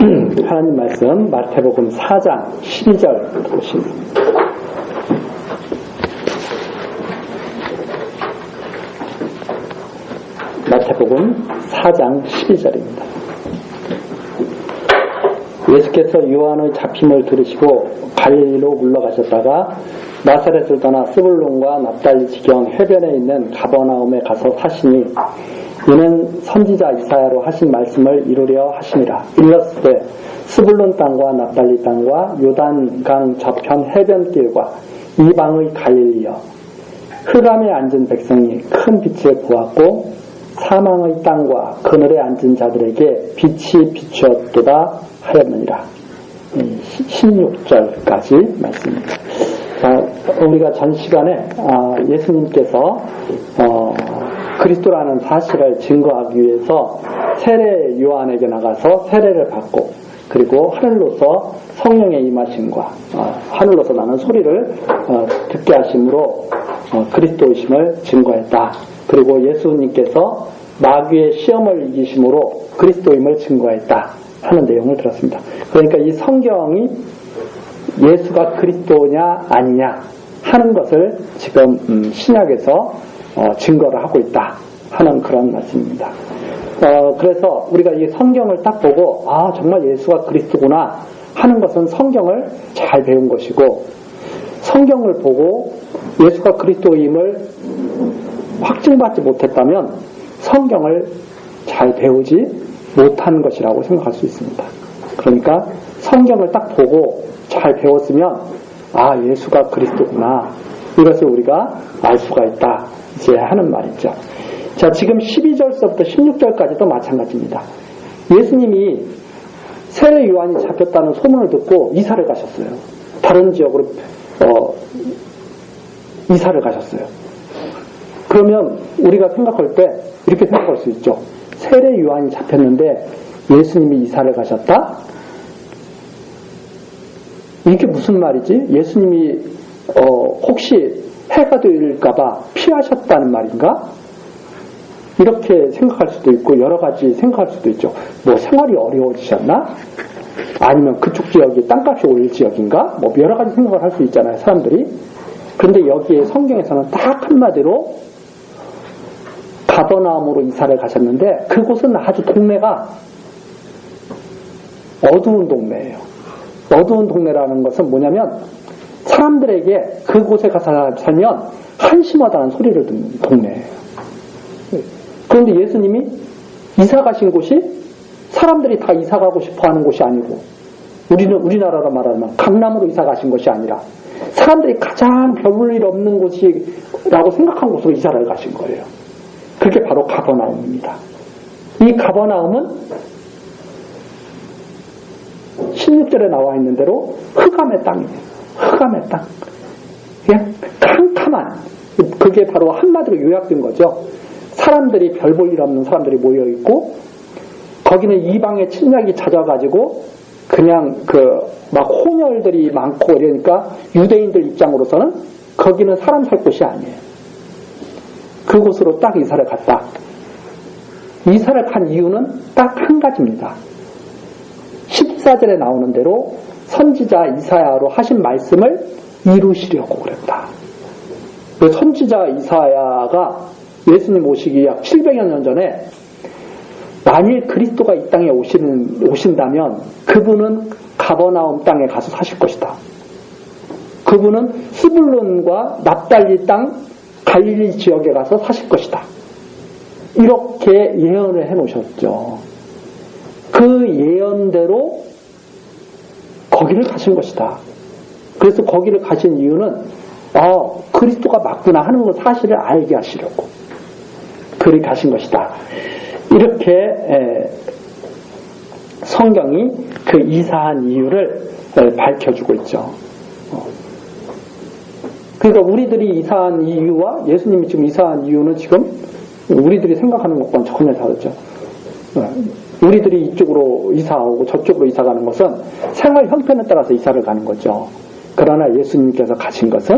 하나님 말씀 마태복음 4장 12절 보십니다. 마태복음 4장 12절입니다. 예수께서 요한의 잡힘을 들으시고 갈릴리로 물러가셨다가 나사렛을 떠나 스불론과 납달리 지경 해변에 있는 가버나움에 가서 사시니 이는 선지자 이사야로 하신 말씀을 이루려 하시니라. 일렀으되 스불론 땅과 납달리 땅과 요단강 저편 해변길과 이방의 갈릴리여, 흑암에 앉은 백성이 큰 빛을 보았고 사망의 땅과 그늘에 앉은 자들에게 빛이 비추었도다 하였느니라. 16절까지 말씀입니다. 우리가 전 시간에 예수님께서 그리스도라는 사실을 증거하기 위해서 세례 요한에게 나가서 세례를 받고, 그리고 하늘로서 성령의 임하심과 하늘로서 나는 소리를 듣게 하심으로 그리스도이심을 증거했다. 그리고 예수님께서 마귀의 시험을 이기심으로 그리스도임을 증거했다 하는 내용을 들었습니다. 그러니까 이 성경이 예수가 그리스도냐 아니냐 하는 것을 지금 신약에서 증거를 하고 있다 하는 그런 말씀입니다. 그래서 우리가 이 성경을 딱 보고 정말 예수가 그리스도구나 하는 것은 성경을 잘 배운 것이고, 성경을 보고 예수가 그리스도임을 확증받지 못했다면 성경을 잘 배우지 못한 것이라고 생각할 수 있습니다. 그러니까 성경을 딱 보고 잘 배웠으면 예수가 그리스도구나, 이것을 우리가 알 수가 있다 이제 하는 말이죠. 자, 지금 12절서부터 16절까지도 마찬가지입니다. 예수님이 세례 요한이 잡혔다는 소문을 듣고 이사를 가셨어요. 다른 지역으로 이사를 가셨어요. 그러면 우리가 생각할 때 이렇게 생각할 수 있죠. 세례 요한이 잡혔는데 예수님이 이사를 가셨다? 이게 무슨 말이지? 예수님이 혹시 해가 될까봐 피하셨다는 말인가? 이렇게 생각할 수도 있고 여러 가지 생각할 수도 있죠. 뭐 생활이 어려워지셨나? 아니면 그쪽 지역이 땅값이 오를 지역인가? 뭐 여러 가지 생각을 할 수 있잖아요, 사람들이. 그런데 여기에 성경에서는 딱 한마디로 가버나움으로 이사를 가셨는데, 그곳은 아주 동네가 어두운 동네예요. 어두운 동네라는 것은 뭐냐면 사람들에게 그곳에 가서 살면 한심하다는 소리를 듣는 동네예요. 그런데 예수님이 이사 가신 곳이 사람들이 다 이사 가고 싶어 하는 곳이 아니고, 우리나라로 말하면 강남으로 이사 가신 것이 아니라 사람들이 가장 별볼 일 없는 곳이라고 생각한 곳으로 이사를 가신 거예요. 그게 바로 가버나움입니다. 이 가버나움은 16절에 나와 있는 대로 흑암의 땅이에요. 흑암의 땅. 그냥 캄캄한, 그게 바로 한마디로 요약된 거죠. 사람들이 별 볼 일 없는 사람들이 모여있고, 거기는 이방의 침략이 찾아가지고 그냥 막 혼혈들이 많고, 그러니까 유대인들 입장으로서는 거기는 사람 살 곳이 아니에요. 그곳으로 딱 이사를 갔다. 이사를 간 이유는 딱 한 가지입니다. 14절에 나오는 대로 선지자 이사야로 하신 말씀을 이루시려고 그랬다. 선지자 이사야가 예수님 오시기 약 700여 년 전에 만일 그리스도가 이 땅에 오신다면 그분은 가버나움 땅에 가서 사실 것이다. 그분은 스불론과 납달리 땅 갈릴리 지역에 가서 사실 것이다. 이렇게 예언을 해놓으셨죠. 그 예언대로 거기를 가신 것이다. 그래서 거기를 가신 이유는 그리스도가 맞구나 하는 것 사실을 알게 하시려고 그리 가신 것이다. 이렇게 성경이 그 이사한 이유를 밝혀주고 있죠. 그러니까 우리들이 이사한 이유와 예수님이 지금 이사한 이유는 지금 우리들이 생각하는 것과는 전혀 다르죠. 우리들이 이쪽으로 이사하고 저쪽으로 이사가는 것은 생활 형편에 따라서 이사를 가는 거죠. 그러나 예수님께서 가신 것은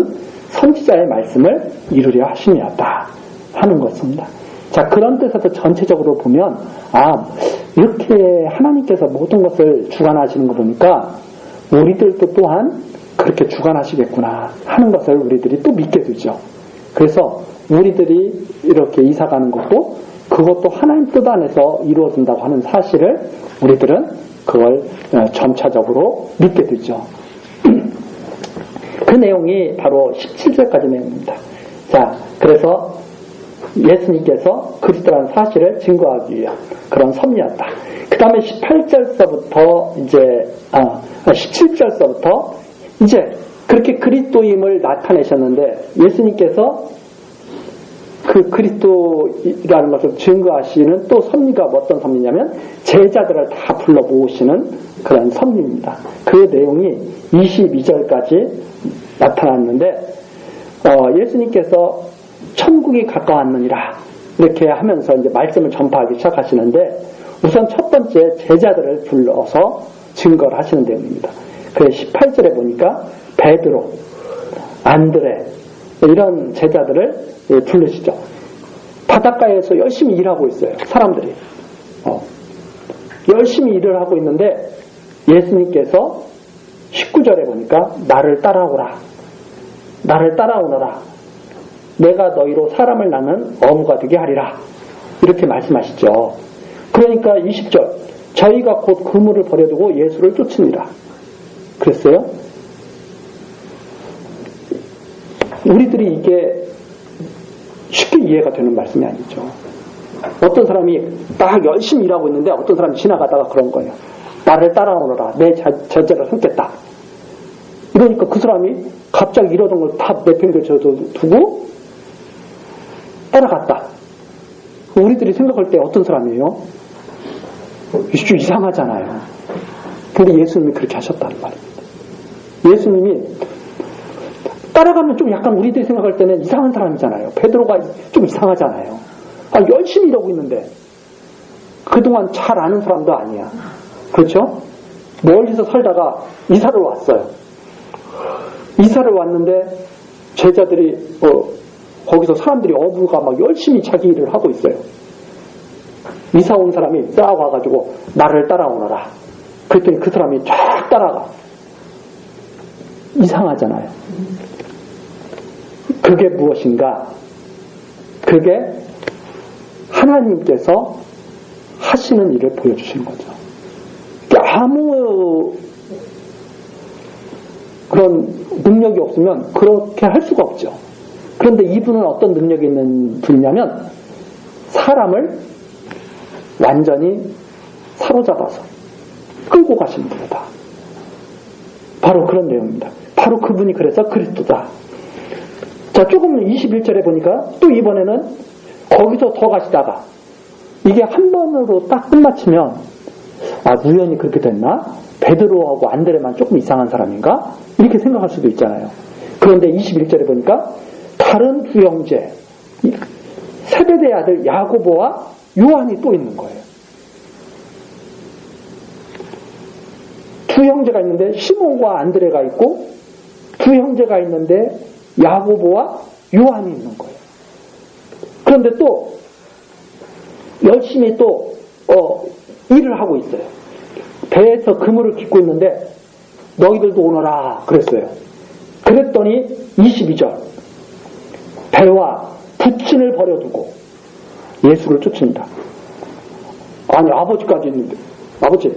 선지자의 말씀을 이루려 하심이었다 하는 것입니다. 자, 그런 뜻에서 전체적으로 보면 이렇게 하나님께서 모든 것을 주관하시는 거 보니까 우리들도 또한 그렇게 주관하시겠구나 하는 것을 우리들이 또 믿게 되죠. 그래서 우리들이 이렇게 이사 가는 것도 그것도 하나님 뜻 안에서 이루어진다고 하는 사실을 우리들은 그걸 점차적으로 믿게 되죠. 그 내용이 바로 17절까지 내용입니다. 자, 그래서 예수님께서 그리스도라는 사실을 증거하기 위한 그런 섭리였다. 그 다음에 18절서부터 이제 17절서부터 이제 그렇게 그리스도임을 나타내셨는데 예수님께서 그 그리스도라는 것을 증거하시는 또 섭리가 어떤 섭리냐면 제자들을 다 불러 모으시는 그런 섭리입니다. 그 내용이 22절까지 나타났는데 예수님께서 천국이 가까웠느니라 이렇게 하면서 이제 말씀을 전파하기 시작하시는데 우선 첫 번째 제자들을 불러서 증거를 하시는 내용입니다. 그래서 18절에 보니까 베드로, 안드레 이런 제자들을 부르시죠. 바닷가에서 열심히 일하고 있어요. 사람들이 열심히 일을 하고 있는데 예수님께서 19절에 보니까 나를 따라오라, 나를 따라오너라, 내가 너희로 사람을 낳는 어부가 되게 하리라 이렇게 말씀하시죠. 그러니까 20절 저희가 곧 그물을 버려두고 예수를 쫓으니라 그랬어요. 우리들이 이게 쉽게 이해가 되는 말씀이 아니죠. 어떤 사람이 딱 열심히 일하고 있는데 어떤 사람이 지나가다가 그런 거예요. 나를 따라오너라, 내 제자를 삼겠다. 이러니까 그 사람이 갑자기 이러던 걸 다 내팽개쳐두고 따라갔다. 우리들이 생각할 때 어떤 사람이에요? 좀 이상하잖아요. 근데 예수님이 그렇게 하셨다는 말입니다. 예수님이 따라가면 좀 약간 우리들이 생각할 때는 이상한 사람이잖아요. 베드로가 좀 이상하잖아요. 열심히 일하고 있는데 그동안 잘 아는 사람도 아니야. 그렇죠? 멀리서 살다가 이사를 왔어요. 이사를 왔는데 제자들이 거기서 사람들이 어부가 막 열심히 자기 일을 하고 있어요. 이사 온 사람이 싹 와가지고 나를 따라오너라. 그랬더니 그 사람이 쫙 따라가. 이상하잖아요. 그게 무엇인가? 그게 하나님께서 하시는 일을 보여주시는 거죠. 아무 그런 능력이 없으면 그렇게 할 수가 없죠. 그런데 이분은 어떤 능력이 있는 분이냐면 사람을 완전히 사로잡아서 끌고 가시는 분이다. 바로 그런 내용입니다. 바로 그분이 그래서 그리스도다. 자, 조금 21절에 보니까 또 이번에는 거기서 더 가시다가 이게 한 번으로 딱 끝마치면 우연히 그렇게 됐나? 베드로하고 안드레만 조금 이상한 사람인가? 이렇게 생각할 수도 있잖아요. 그런데 21절에 보니까 다른 두 형제 세베대의 아들 야고보와 요한이 또 있는 거예요. 두 형제가 있는데 시몬과 안드레가 있고 두 형제가 있는데 야고보와 요한이 있는 거예요. 그런데 또 열심히 또 일을 하고 있어요. 배에서 그물을 깃고 있는데 너희들도 오너라 그랬어요. 그랬더니 22절 배와 부친을 버려두고 예수를 쫓습니다. 아니 아버지까지 있는데 아버지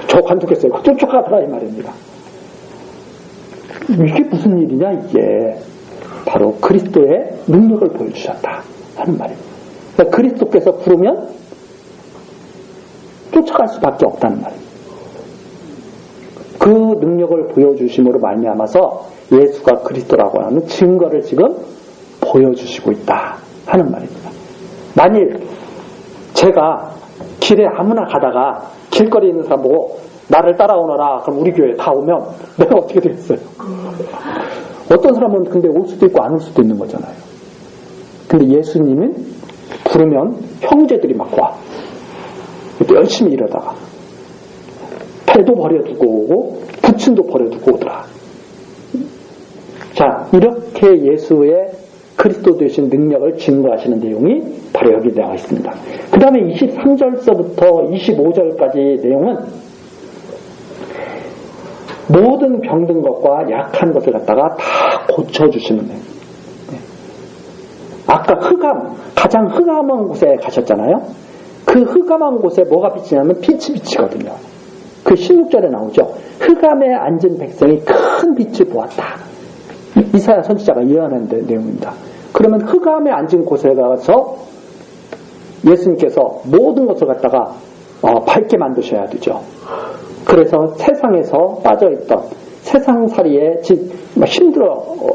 저 관두겠어요. 쫓아가더라 이 말입니다. 이게 무슨 일이냐 이게 바로 그리스도의 능력을 보여주셨다 하는 말입니다. 그러니까 그리스도께서 부르면 쫓아갈 수밖에 없다는 말입니다. 그 능력을 보여주심으로 말미암아서 예수가 그리스도라고 하는 증거를 지금 보여주시고 있다 하는 말입니다. 만일 제가 길에 아무나 가다가 길거리에 있는 사람 보고 나를 따라오너라 그럼 우리 교회에 다 오면 내가 어떻게 되겠어요? 어떤 사람은 근데 올 수도 있고 안 올 수도 있는 거잖아요. 근데 예수님은 부르면 형제들이 막 와. 열심히 일하다가 배도 버려두고 오고 부친도 버려두고 오더라. 자, 이렇게 예수의 그리스도 되신 능력을 증거하시는 내용이 바로 여기 나와 있습니다. 그 다음에 23절서부터 25절까지 내용은 모든 병든 것과 약한 것을 갖다가 다 고쳐주시는 내용. 아까 가장 흑암한 곳에 가셨잖아요. 그 흑암한 곳에 뭐가 비치냐면 빛이 비치거든요. 그 16절에 나오죠. 흑암에 앉은 백성이 큰 빛을 보았다. 이사야 선지자가 예언한 내용입니다. 그러면 흑암에 앉은 곳에 가서 예수님께서 모든 것을 갖다가 밝게 만드셔야 되죠. 그래서 세상에서 빠져있던 세상살이에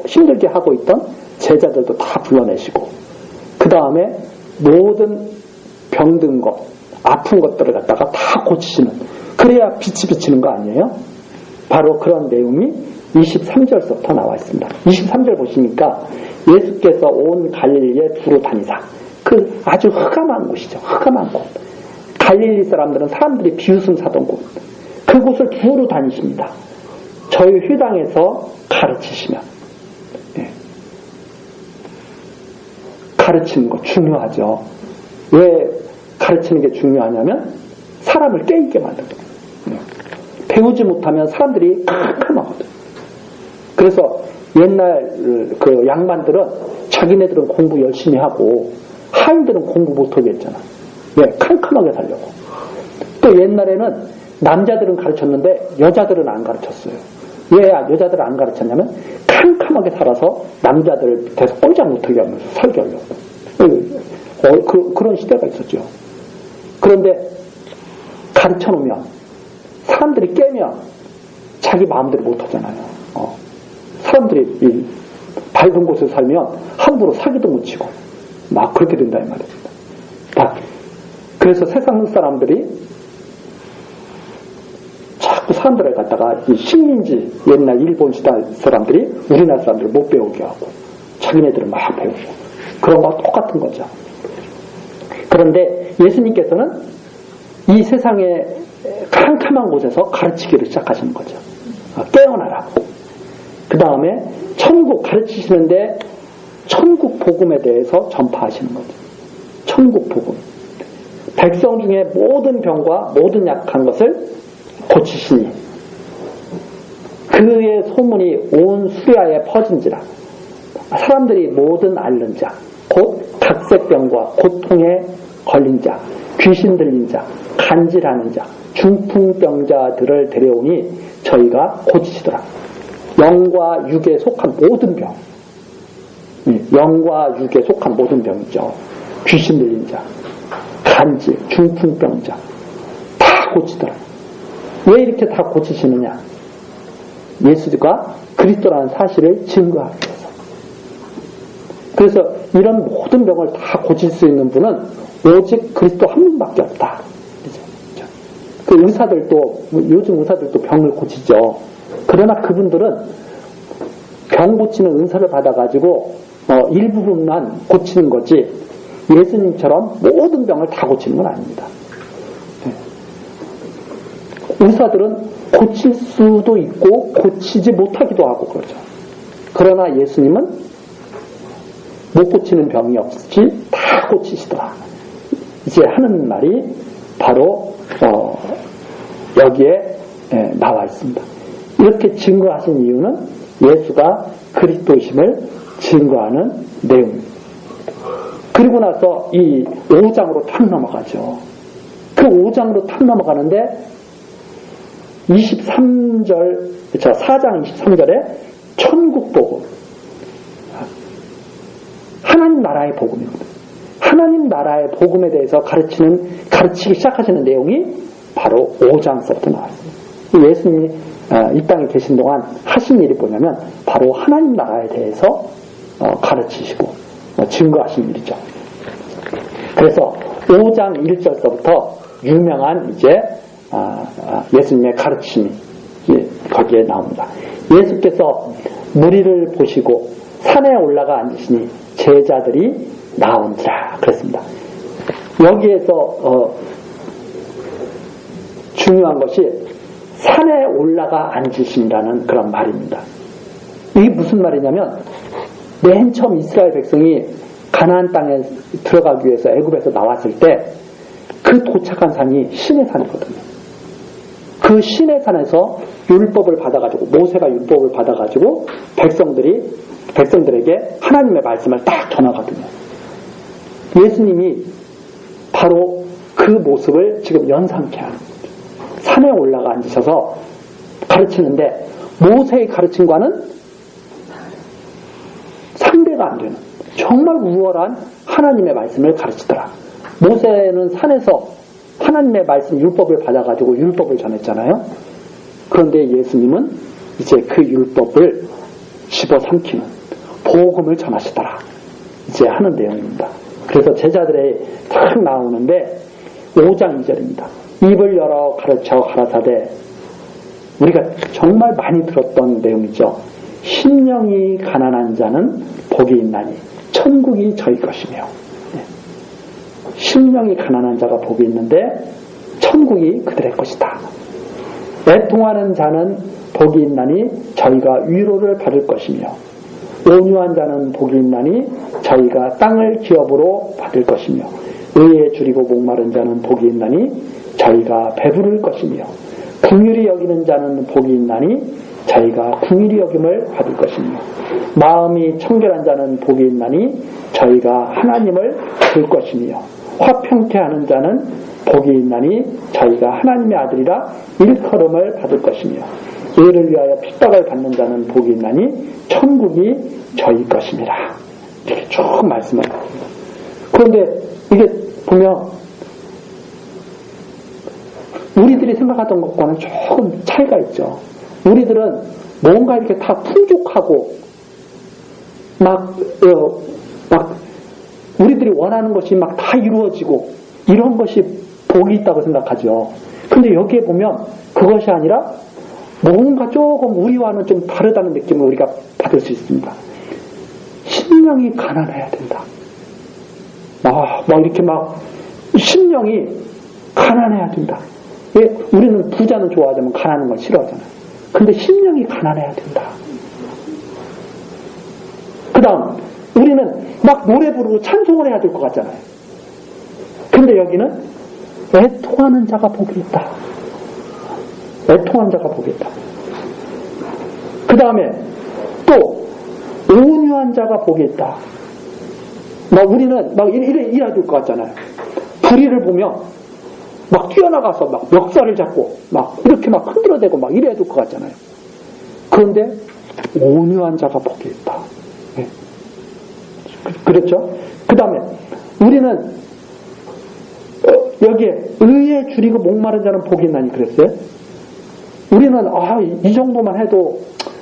힘들게 하고 있던 제자들도 다 불러내시고 그 다음에 모든 병든 것, 아픈 것들을 갖다가 다 고치시는, 그래야 빛이 비치는 거 아니에요? 바로 그런 내용이 23절부터 나와 있습니다. 23절 보시니까 예수께서 온 갈릴리에 두루 다니사, 그 아주 흑암한 곳이죠. 흑암한 곳. 갈릴리 사람들이 비웃음 사던 곳. 그곳을 두루 다니십니다. 저희 회당에서 가르치시면. 네. 가르치는 거 중요하죠. 왜 가르치는 게 중요하냐면 사람을 깨있게 만들거든요. 네. 배우지 못하면 사람들이 캄캄하거든요. 그래서 옛날 그 양반들은 자기네들은 공부 열심히 하고 하인들은 공부 못하게 했잖아. 왜? 캄캄하게 살려고. 또 옛날에는 남자들은 가르쳤는데 여자들은 안 가르쳤어요. 왜 여자들은 안 가르쳤냐면 캄캄하게 살아서 남자들 밑에서 꼼짝 못하게 하면서 살게 하려고. 그런 시대가 있었죠. 그런데 가르쳐놓으면 사람들이 깨면 자기 마음대로 못하잖아요. 사람들이 밝은 곳에 살면 함부로 사기도 못 치고 막 그렇게 된다 이 말입니다. 그래서 세상 사람들이 자꾸 사람들을 갖다가 이 식민지, 옛날 일본 시대 사람들이 우리나라 사람들을 못 배우게 하고 자기네들은 막 배우고 그런 거와 똑같은 거죠. 그런데 예수님께서는 이 세상의 캄캄한 곳에서 가르치기를 시작하시는 거죠. 깨어나라고. 그 다음에 천국 가르치시는데 천국 복음에 대해서 전파하시는 거죠. 천국 복음. 백성 중에 모든 병과 모든 약한 것을 고치시니 그의 소문이 온 수리아에 퍼진지라. 사람들이 모든 앓는 자, 곧 각색병과 고통에 걸린 자, 귀신 들린 자, 간질하는 자, 중풍병자들을 데려오니 저희가 고치시더라. 영과 육에 속한 모든 병, 영과 육에 속한 모든 병이죠. 귀신 들린 자, 간질, 중풍병자 다 고치더라. 왜 이렇게 다 고치시느냐? 예수가 그리스도라는 사실을 증거하기 위해서. 그래서 이런 모든 병을 다 고칠 수 있는 분은 오직 그리스도 한 분밖에 없다. 그 의사들도, 요즘 의사들도 병을 고치죠. 그러나 그분들은 병 고치는 은사를 받아가지고 일부분만 고치는 거지 예수님처럼 모든 병을 다 고치는 건 아닙니다. 의사들은 고칠 수도 있고 고치지 못하기도 하고 그러죠. 그러나 예수님은 못 고치는 병이 없이 다 고치시더라. 이제 하는 말이 바로 여기에 나와 있습니다. 이렇게 증거하신 이유는 예수가 그리스도심을 증거하는 내용입니다. 그리고 나서 이 5장으로 탁 넘어가죠. 그 5장으로 탁 넘어가는데 4장 23절에 천국 복음, 하나님 나라의 복음이거든요. 하나님 나라의 복음에 대해서 가르치기 시작하시는 내용이 바로 5장서부터 나왔습니다. 예수님이 이 땅에 계신 동안 하신 일이 뭐냐면 바로 하나님 나라에 대해서 가르치시고 증거하신 일이죠. 그래서 5장 1절서부터 유명한 이제 예수님의 가르침이 거기에 나옵니다. 예수께서 무리를 보시고 산에 올라가 앉으시니 제자들이 나온지라 그랬습니다. 여기에서 중요한 것이 산에 올라가 앉으신다는 그런 말입니다. 이게 무슨 말이냐면 맨 처음 이스라엘 백성이 가나안 땅에 들어가기 위해서 애굽에서 나왔을 때 그 도착한 산이 시내산이거든요. 그 시내산에서 율법을 받아가지고, 모세가 율법을 받아가지고 백성들에게 하나님의 말씀을 딱 전하거든요. 예수님이 바로 그 모습을 지금 연상케 하는 거죠. 산에 올라가 앉으셔서 가르치는데 모세의 가르침과는 상대가 안 되는 정말 우월한 하나님의 말씀을 가르치더라. 모세는 산에서 하나님의 말씀 율법을 받아가지고 율법을 전했잖아요. 그런데 예수님은 이제 그 율법을 집어삼키는 복음을 전하시더라. 이제 하는 내용입니다. 그래서 제자들이 딱 나오는데 5장 2절입니다. 입을 열어 가르쳐 가라사대, 우리가 정말 많이 들었던 내용이죠. 심령이 가난한 자는 복이 있나니 천국이 저희 것이며, 심령이 가난한 자가 복이 있는데 천국이 그들의 것이다. 애통하는 자는 복이 있나니 저희가 위로를 받을 것이며, 온유한 자는 복이 있나니 저희가 땅을 기업으로 받을 것이며, 의에 줄이고 목마른 자는 복이 있나니 저희가 배부를 것이며, 긍휼히 여기는 자는 복이 있나니 저희가 긍휼히 여김을 받을 것이며, 마음이 청결한 자는 복이 있나니 저희가 하나님을 볼 것이며, 화평케 하는 자는 복이 있나니 저희가 하나님의 아들이라 일컬음을 받을 것이며, 의를 위하여 핍박을 받는 자는 복이 있나니 천국이 저희 것입니다. 이렇게 쭉 말씀을 합니다. 그런데 이게 보면 우리들이 생각하던 것과는 조금 차이가 있죠. 우리들은 뭔가 이렇게 다 풍족하고 막 우리들이 원하는 것이 막 다 이루어지고 이런 것이 복이 있다고 생각하죠. 근데 여기에 보면 그것이 아니라 뭔가 조금 우리와는 좀 다르다는 느낌을 우리가 받을 수 있습니다. 심령이 가난해야 된다. 이렇게 심령이 가난해야 된다. 왜? 우리는 부자는 좋아하지만 가난한 건 싫어하잖아요. 근데 심령이 가난해야 된다. 그 다음, 우리는 막 노래 부르고 찬송을 해야 될 것 같잖아요. 근데 여기는 애통하는 자가 복이 있다. 애통하는 자가 복이 있다. 그 다음에 또 온유한 자가 복이 있다. 우리는 이래야 될 것 같잖아요. 불의를 보면 막 뛰어나가서 막 멱살을 잡고 막 이렇게 막 흔들어대고 막 이래야 될 것 같잖아요. 그런데 온유한 자가 복이 있다. 네. 그렇죠? 그 다음에 우리는 여기에 의에 줄이고 목마른 자는 복이 있나니 그랬어요. 우리는 이 정도만 해도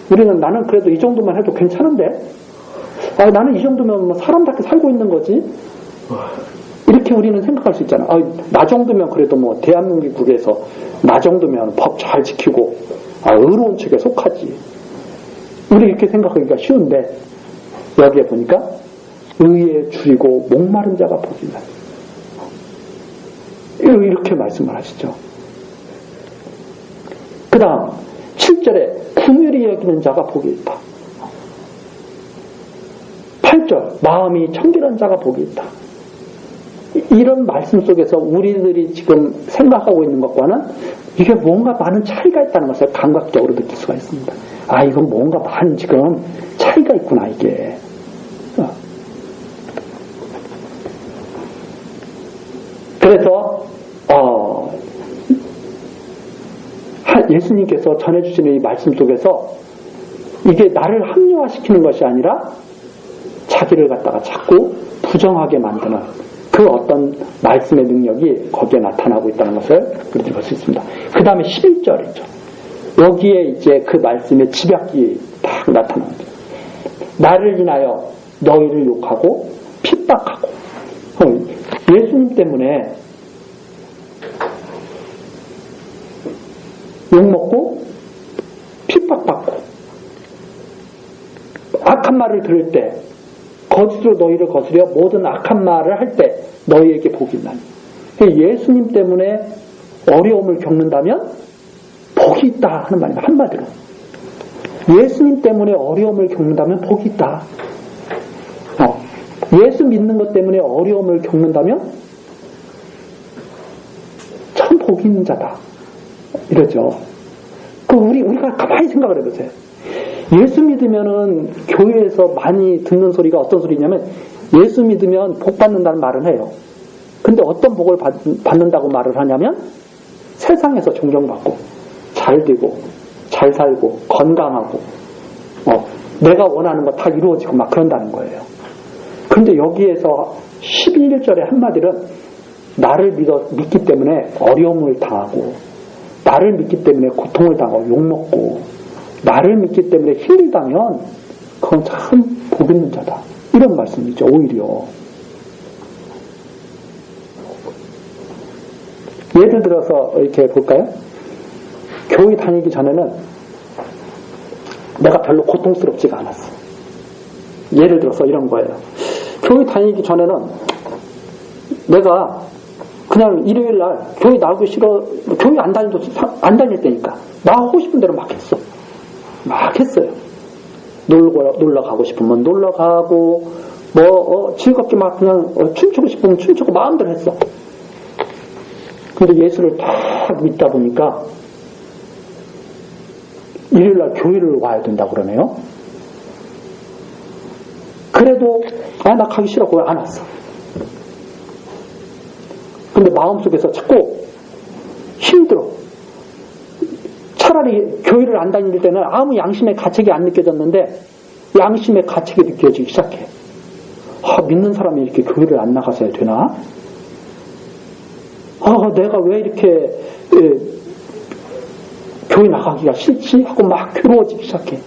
나는 그래도 이 정도만 해도 괜찮은데 나는 이 정도면 사람답게 살고 있는 거지. 이렇게 우리는 생각할 수 있잖아. 나 정도면 그래도 대한민국에서 나 정도면 법 잘 지키고 의로운 측에 속하지. 우리 이렇게 생각하기가 쉬운데 여기에 보니까 의에 줄이고 목마른 자가 복이 있나니 이렇게 말씀을 하시죠. 그 다음 7절에 긍휼히 여기는 자가 복이 있다. 8절 마음이 청결한 자가 복이 있다. 이런 말씀 속에서 우리들이 지금 생각하고 있는 것과는 이게 뭔가 많은 차이가 있다는 것을 감각적으로 느낄 수가 있습니다. 이건 뭔가 많은 지금 차이가 있구나 이게. 그래서 예수님께서 전해주시는 이 말씀 속에서 이게 나를 합리화시키는 것이 아니라 자기를 갖다가 자꾸 부정하게 만드는 그 어떤 말씀의 능력이 거기에 나타나고 있다는 것을 우리들이 볼 수 있습니다. 그 다음에 11절이죠. 여기에 이제 그 말씀의 집약이 딱 나타납니다. 나를 인하여 너희를 욕하고 핍박하고 예수님 때문에 욕먹고 핍박받고 악한 말을 들을 때 거짓으로 너희를 거스려 모든 악한 말을 할 때 너희에게 복이 있나니. 예수님 때문에 어려움을 겪는다면 복이 있다 하는 말입니다. 한마디로 예수님 때문에 어려움을 겪는다면 복이 있다. 예수 믿는 것 때문에 어려움을 겪는다면 참 복이 있는 자다. 이러죠. 우리가 가만히 생각을 해보세요. 예수 믿으면은 교회에서 많이 듣는 소리가 어떤 소리냐면 예수 믿으면 복 받는다는 말은 해요. 근데 어떤 복을 받는다고 말을 하냐면 세상에서 존경받고 잘 되고 잘 살고 건강하고 내가 원하는 거 다 이루어지고 막 그런다는 거예요. 그런데 여기에서 11절의 한마디는 나를 믿기 때문에 어려움을 당하고 나를 믿기 때문에 고통을 당하고 욕먹고 나를 믿기 때문에 힘들다면 그건 참 복 있는 자다. 이런 말씀이죠. 오히려 예를 들어서 이렇게 볼까요? 교회 다니기 전에는 내가 별로 고통스럽지가 않았어. 예를 들어서 이런 거예요. 교회 다니기 전에는 내가 그냥 일요일날 교회 나오기 싫어, 교회 안 다닐 때니까 나 하고 싶은 대로 막 했어. 막 했어요. 놀러 가고 싶으면 놀러 가고 즐겁게 막 그냥 춤추고 싶으면 춤추고 마음대로 했어. 근데 예수를 다 믿다 보니까 일요일날 교회를 와야 된다고 그러네요. 그래도 나 가기 싫어. 그걸 안 왔어. 근데 마음속에서 자꾸 힘들어. 차라리 교회를 안 다닐 때는 아무 양심의 가책이 안 느껴졌는데 양심의 가책이 느껴지기 시작해. 믿는 사람이 이렇게 교회를 안 나가서야 되나? 내가 왜 이렇게 교회 나가기가 싫지? 하고 막 괴로워지기 시작해.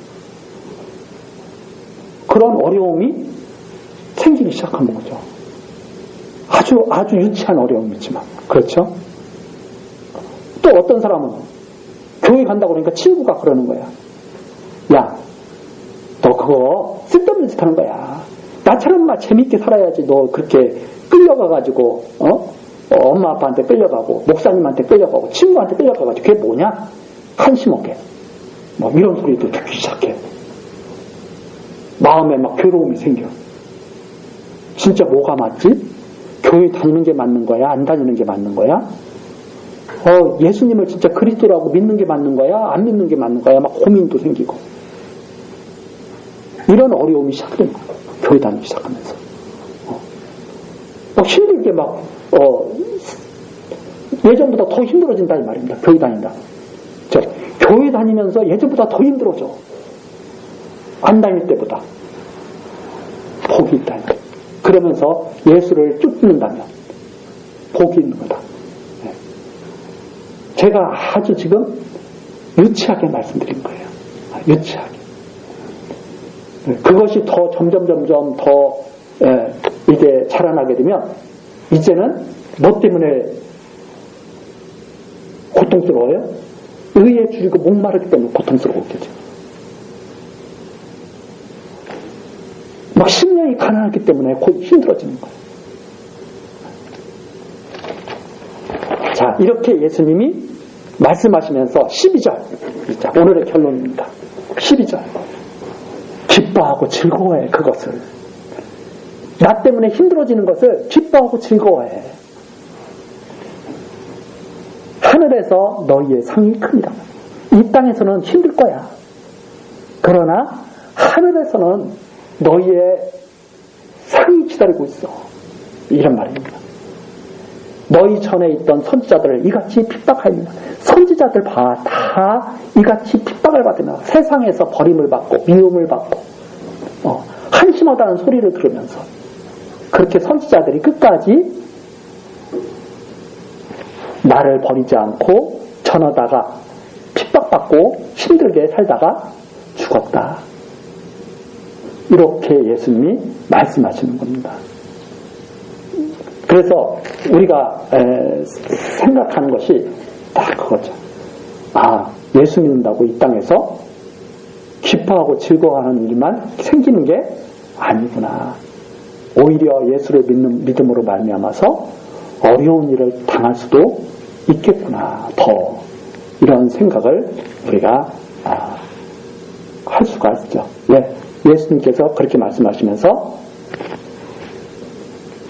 그런 어려움이 생기기 시작하는 거죠. 아주 유치한 어려움이지만. 그렇죠? 또 어떤 사람은 교회 간다고 그러니까 친구가 그러는 거야. 야, 너 그거 쓸데없는 짓 하는 거야. 나처럼 막 재밌게 살아야지. 너 그렇게 끌려가가지고 엄마 아빠한테 끌려가고 목사님한테 끌려가고 친구한테 끌려가가지고 그게 뭐냐? 한심하게 이런 소리도 듣기 시작해. 마음에 막 괴로움이 생겨. 진짜 뭐가 맞지? 교회 다니는 게 맞는 거야? 안 다니는 게 맞는 거야? 예수님을 진짜 그리스도라고 믿는 게 맞는 거야? 안 믿는 게 맞는 거야? 막 고민도 생기고. 이런 어려움이 시작된 거야. 교회 다니기 시작하면서. 막 힘들게 예전보다 더 힘들어진다 이 말입니다. 교회 다닌다. 교회 다니면서 예전보다 더 힘들어져. 안 다닐 때보다. 복이 있다. 그러면서 예수를 쫓는다면 복이 있는 거다. 제가 아주 지금 유치하게 말씀드린 거예요. 유치하게. 그것이 더 점점 더 이게 자라나게 되면 이제는 뭐 때문에 고통스러워요? 의에 줄이고 목마르기 때문에 고통스러웠겠죠. 막 심령이 가난하기 때문에 곧 힘들어지는 거예요. 자, 이렇게 예수님이 말씀하시면서 12절, 오늘의 결론입니다. 12절. 기뻐하고 즐거워해, 그것을. 나 때문에 힘들어지는 것을 기뻐하고 즐거워해. 하늘에서 너희의 상이 큽니다. 이 땅에서는 힘들 거야. 그러나 하늘에서는 너희의 상이 기다리고 있어. 이런 말입니다. 너희 전에 있던 선지자들을 이같이 핍박하면 선지자들 다 이같이 핍박을 받으며 세상에서 버림을 받고 미움을 받고 한심하다는 소리를 들으면서 그렇게 선지자들이 끝까지 나를 버리지 않고 전하다가 핍박받고 힘들게 살다가 죽었다. 이렇게 예수님이 말씀하시는 겁니다. 그래서 우리가 생각하는 것이 딱 그거죠. 예수 믿는다고 이 땅에서 기뻐하고 즐거워하는 일만 생기는 게 아니구나. 오히려 예수를 믿음으로 말미암아서 어려운 일을 당할 수도 있겠구나. 더 이런 생각을 우리가 할 수가 있죠. 예수님께서 그렇게 말씀하시면서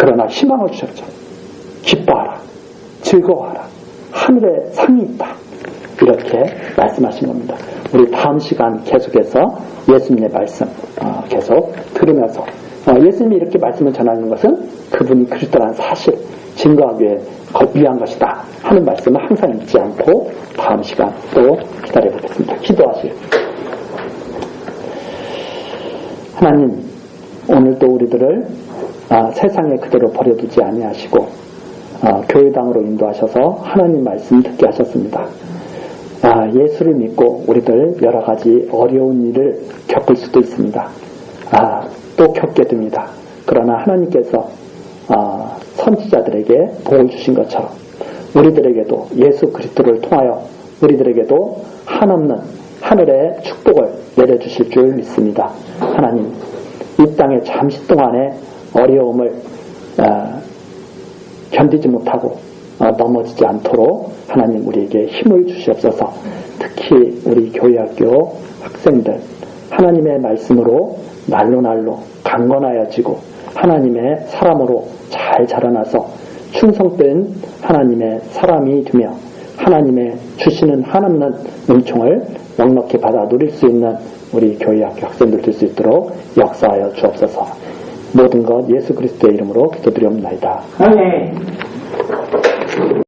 그러나 희망을 주셨죠. 기뻐하라. 즐거워하라. 하늘에 상이 있다. 이렇게 말씀하신 겁니다. 우리 다음 시간 계속해서 예수님의 말씀 계속 들으면서 예수님이 이렇게 말씀을 전하는 것은 그분이 그리스도라는 사실 증거하기 위한 것이다 하는 말씀을 항상 잊지 않고 다음 시간 또 기다려보겠습니다. 기도하시오. 하나님, 오늘도 우리들을 세상에 그대로 버려두지 아니하시고 교회당으로 인도하셔서 하나님 말씀 듣게 하셨습니다. 예수를 믿고 우리들 여러 가지 어려운 일을 겪을 수도 있습니다. 또 겪게 됩니다. 그러나 하나님께서 선지자들에게 복을 주신 것처럼 우리들에게도 예수 그리스도를 통하여 우리들에게도 한없는 하늘의 축복을 내려주실 줄 믿습니다. 하나님, 이 땅에 잠시 동안의 어려움을 견디지 못하고 넘어지지 않도록 하나님 우리에게 힘을 주시옵소서. 특히 우리 교회학교 학생들 하나님의 말씀으로 날로 강건하여지고 하나님의 사람으로 잘 자라나서 충성된 하나님의 사람이 되며 하나님의 주시는 한없는 은총을 넉넉히 받아 누릴 수 있는 우리 교회학교 학생들 될 수 있도록 역사하여 주옵소서. 모든 것 예수 그리스도의 이름으로 기도드리옵나이다. 아멘.